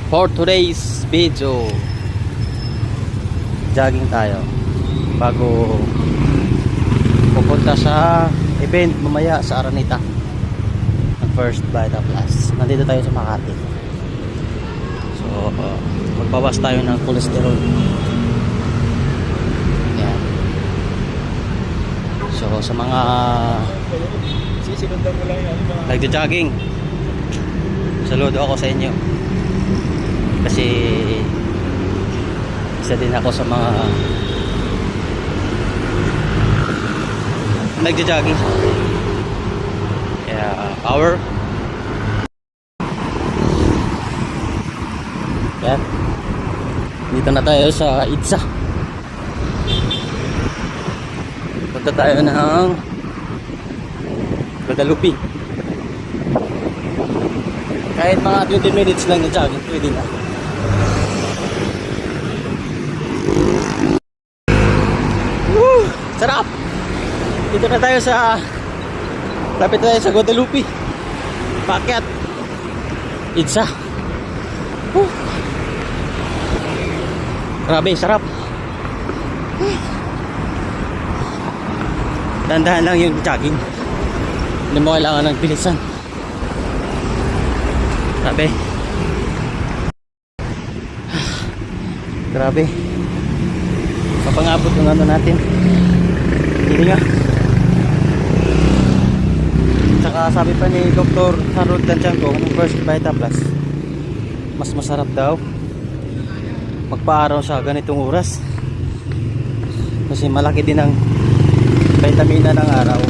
For today's video, jogging tayo bago pupunta sa event mamaya sa Araneta ng First Vita Plus. Nandito tayo sa Makati. So magbawas tayo ng cholesterol. Yan. So sa mga nagja-jogging, saludo ako sa inyo kasi isa din ako sa mga nagja-jogging. Kaya power. Yan. Dito na tayo sa Itza. Punta tayo ng Guadalupe. Kahit mga 20 minutes lang na jogging, pwede na. Woo! Sarap! Dito na tayo sa lapit tayo sa Guadalupe. Paakyat Itza. Woo! Grabe, sarap. Dandahan lang yung jogging. Hindi mo kailangan ng bilisan. Grabe. Grabe. Kapangabot ng ano natin. Hindi nga. Saka sabi pa ni Dr. Harold Danchanko ng First Vita Plus, mas masarap daw magpa-araw sa ganitong oras. Kasi malaki din ang vitamina ng araw.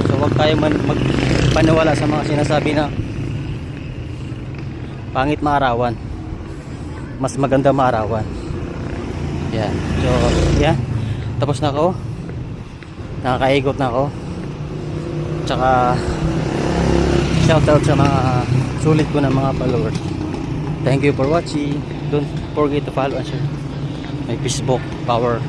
So wag tayo magpaniwala sa mga sinasabi na pangit maarawan. Mas maganda maarawan. Yan. So yan. Tapos na ako. Nakakaigot na ako. Tsaka shoutout sa mga sulit ko na mga followers. Thank you for watching. Don't forget to follow and share my Facebook power.